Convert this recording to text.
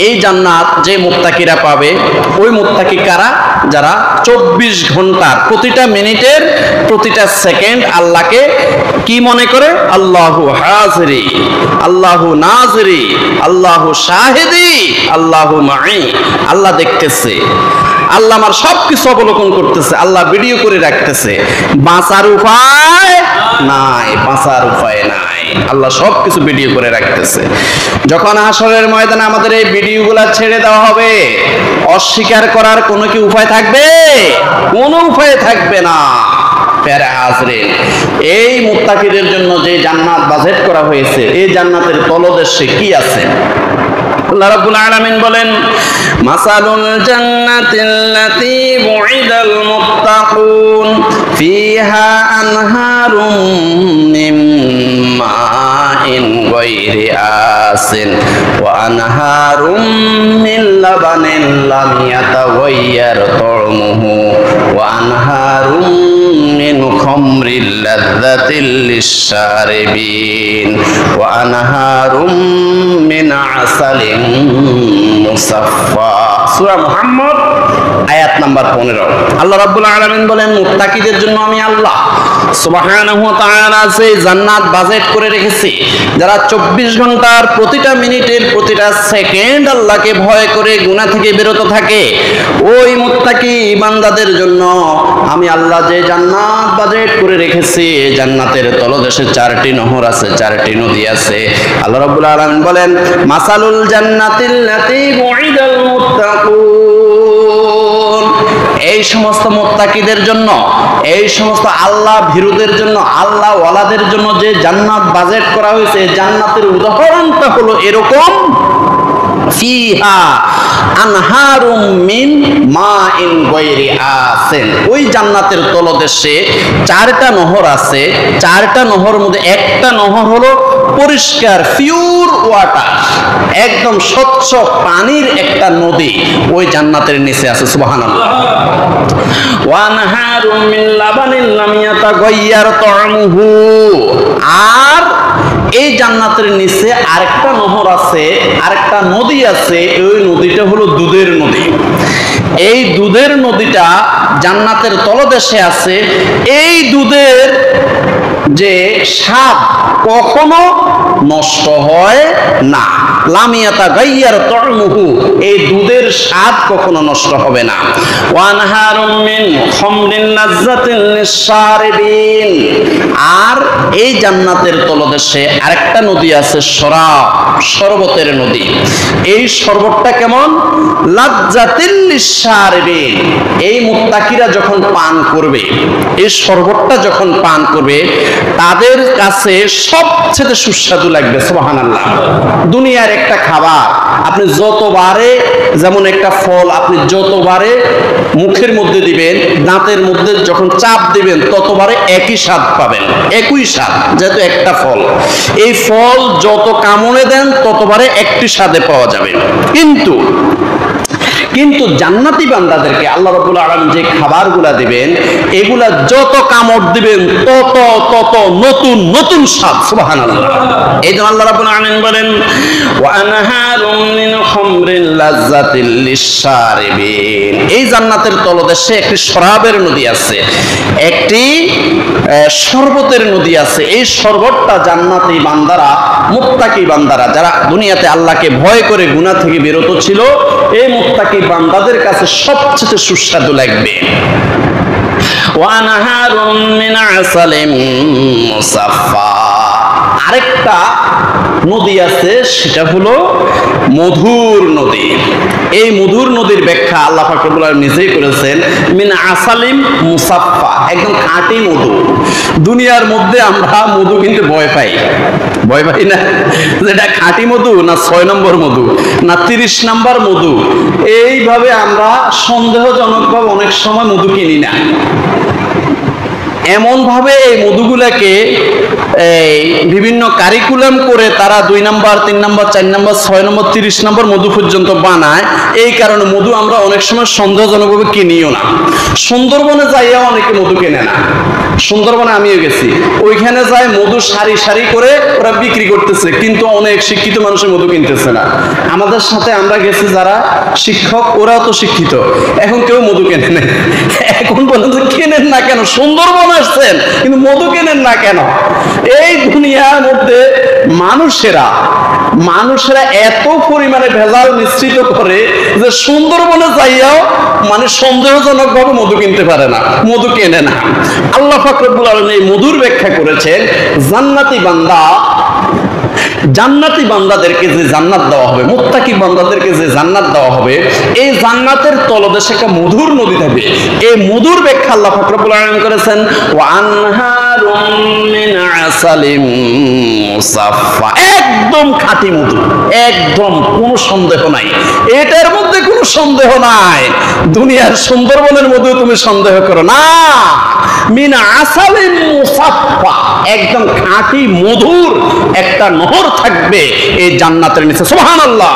এই জান্নাত যে মুত্তাকিরা পাবে, ওই মুত্তাকি কারা? যারা 24 ঘন্টার প্রতিটা মিনিটের প্রতিটা সেকেন্ড আল্লাহকে কি মনে করে? আল্লাহু হাজিরি, আল্লাহু নাজিরি, আল্লাহু শাহিদি, আল্লাহু মাই। আল্লাহ দেখতেছে, আল্লাহ আমার সবকিছু অবলোকন করতেছে, আল্লাহ ভিডিও করে রাখতেছে। বাঁচার উপায় নাই, বাঁচার উপায় নাই, আল্লাহ সবকিছু ভিডিও করে রাখতেছে। যখন হাসরের ময়দানে আমাদের এই ভিডিওগুলা ছেড়ে দেওয়া হবে, অস্বীকার করার কোনো কি উপায় থাকবে? কোনো উপায় থাকবে না। প্যারা হাজরিন, এই মুত্তাকিদের জন্য যে জান্নাত বাজেট করা হয়েছে, এই জান্নাতের তলদেশে কি আছে? আল্লাহ রাব্বুল আলামিন বলেন, মাসালুল জান্নাতিল্লাতী বুইদাল মুত্তাকুন ফিহা আনহারুম মিন মাইন গায়রি আসিন ওয়া আনহারুম মিন লাবানিন লাম ইয়াতাগায়্যার তা'মুহু ওয়া আনহারুম মিন খামরিল লাযযাতিল লিশ-শারিবিন ওয়া আনহারুম মিন আসালিন মুসাফফা। সূরা মুহাম্মদ আয়াত নাম্বার 15। আল্লাহ রাব্বুল আলামিন বলেন, মুত্তাকিদের জন্য আমি আল্লাহ সুবহানাহু ওয়া তাআলা সেই জান্নাত বাজেট করে রেখেছি, যারা 24 ঘন্টার প্রতিটা মিনিটের প্রতিটা সেকেন্ড আল্লাহকে ভয় করে গুনাহ থেকে বিরত থাকে। ওই মুত্তাকি বান্দাদের জন্য আমি আল্লাহ যে জান্নাত বাজেট করে রেখেছি, জান্নাতের তলদেশে 4টি নহর আছে, 4টি নদী আছে। আল্লাহ রাব্বুল আলামিন বলেন, মাসালুল জান্নাতিল্লাতী বুইদাল মুত্তাকুন, এই সমস্ত মুত্তাকিদের জন্য, এই সমস্ত আল্লাহ ভীরুদের জন্য, আল্লাহ ওয়ালাদের জন্য যে জান্নাত বাজেট করা হয়েছে, জান্নাতের উদাহরণটা হলো এরকম, ফিহা আনহারুম মিন মাইন গায়রি আসিন, ওই জান্নাতের তলদেশে 4টা নহর আছে। 4টা নহর মধ্যে একটা নহর হলো পরিষ্কার পিওর ওয়াটার, একদম স্বচ্ছ পানির একটা নদী ওই জান্নাতের নিচে আছে। সুবহানাল্লাহ। ওয়া আনহারুম মিন লাবানিন লাম ইয়াতাগায়্যার তা'মুহু, আর এই জান্নাতের নিচে আরেকটা নহর আছে, আরেকটা নদী আছে, ওই নদীটা হলো দুধের নদী। এই দুধের নদীটা জান্নাতের তলদেশে আছে। এই দুধের যে স্বাদ কখনো নষ্ট হয় না, লাম ইয়াতাগায়্যার তা'মুহু, এই দুধের স্বাদ কখনো নষ্ট হবে না। ওয়া আনহারুম মিন খামরিন লাযযাতিল লিশ-শারিবিন, আর এই জান্নাতের তলদেশে আরেকটা নদী আছে, শরাব, শরবতের নদী। এই শরবতটা কেমন? লাযযাতিল লিশ-শারিবিন, এই মুত্তাকিরা যখন পান করবে, এই শরবতটা যখন পান করবে, তাদের কাছে সবচেয়ে সুস্বাদু লাগবে। সুবহানাল্লাহ। দুনিয়ার একটা খাবার আপনি যতবারে, যেমন একটা ফল আপনি যতবারে মুখের মধ্যে দিবেন, দাঁতের মধ্যে যখন চাপ দিবেন, ততবারে একই স্বাদ পাবেন, একই স্বাদ, যেহেতু একটা ফল। এই ফল যত কামড়ে দেন ততবারে একটি স্বাদে পাওয়া যাবে। কিন্তু জান্নাতি বান্দাদেরকে আল্লাহ রাব্বুল আলামিন যে খাবারগুলা দিবেন, এগুলা যত কামড় দিবেন তত তত নতুন নতুন স্বাদ। সুবহানাল্লাহ। এইজন্য আল্লাহ রাব্বুল আলামিন বলেন, ওয়া আনহারুম মিন খামরিল লাযযাতিল লিশ-শারিবিন, এই জান্নাতের তলদেশে একটি শরাবের নদী আছে, একটি শরবতের নদী আছে। এই শরবতটা জান্নাতি বান্দারা, মুত্তাকি বান্দারা, যারা দুনিয়াতে আল্লাহকে ভয় করে গুনাহ থেকে বিরত ছিল, এই মুত্তাকি বান্দাদের কাছে সবচেয়ে সুস্বাদু লাগবে। ওয়া আনহারুম মিন আসালিন মুসাফফা, আরেকটা নদী আছে, সেটা হলো মধুর নদী। এই মধুর নদীর ব্যাখ্যা আল্লাহ পাক রব্বুল আলামিন নিজেই করেছেন, মিন আসালিন মুসাফফা, একদম খাঁটি মধু। দুনিয়ার মধ্যে আমরা মধু কিন্তু ভয় পাই না, যেটা খাঁটি মধু না 6 নম্বর মধু না 30 নম্বর মধু, এইভাবে আমরা সন্দেহজনকভাবে অনেক সময় মধু কিনি না। এমন ভাবে এই মধুগুলাকে বিভিন্ন কারিকুলাম করে তারা 2 নাম্বার 3 নাম্বার 4 নাম্বার 6 নম্বর 30 নম্বর মধু পর্যন্ত বানায়। এই কারণে মধু আমরা অনেক সময় সন্দেহজনকভাবে কিনিও না। সুন্দরবনে যাইয়া অনেকে মধু কেনে না। সুন্দরবনে আমিও গেছি, ওইখানে যায় মধু সারি সারি করে ওরা বিক্রি করতেছে, কিন্তু অনেক শিক্ষিত মানুষের মধু কিনতেছে না। আমাদের সাথে আমরা গেছি যারা শিক্ষক, ওরাও তো শিক্ষিত, এখন কেউ মধু কেনে না। এখন বলেন যে কেনেন না কেন? সুন্দরবন আসছেন কিন্তু মধু কেনেন না কেন? এই দুনিয়ার মধ্যে মানুষেরা এত পরিমাণে ভেজাল মিশ্রিত করে যে সুন্দরবনে যাইয়াও মানে সন্দেহজনক ভাবে মধু কিনতে পারে না, মধু কেনে না। আল্লাহ পাক রব্বুল আলামিন এই মধুর ব্যাখ্যা করেছেন, জান্নাতি বান্দাদেরকে যে জান্নাত দেওয়া হবে, মুত্তাকি বান্দাদেরকে যে জান্নাত দেওয়া হবে, এই জান্নাতের তলদেশে একটা মধুর নদী থাকবে। এই মধুর ব্যাখ্যা আল্লাহ পাক রব্বুল আলামিন করেছেন, ওয়া আনহারুম মিন আসালিম মুসাফফা, একদম খাঁটি মধু, একদম কোনো সন্দেহ নাই, এটার মধ্যে কোনো সন্দেহ নাই। দুনিয়ার সুন্দরবনের মধ্যে তুমি সন্দেহ করো না। মিন আসালিম মুসাফফা, একদম খাঁটি মধুর একটা নহর থাকবে এই জান্নাতের নিচে। সুবহানাল্লাহ।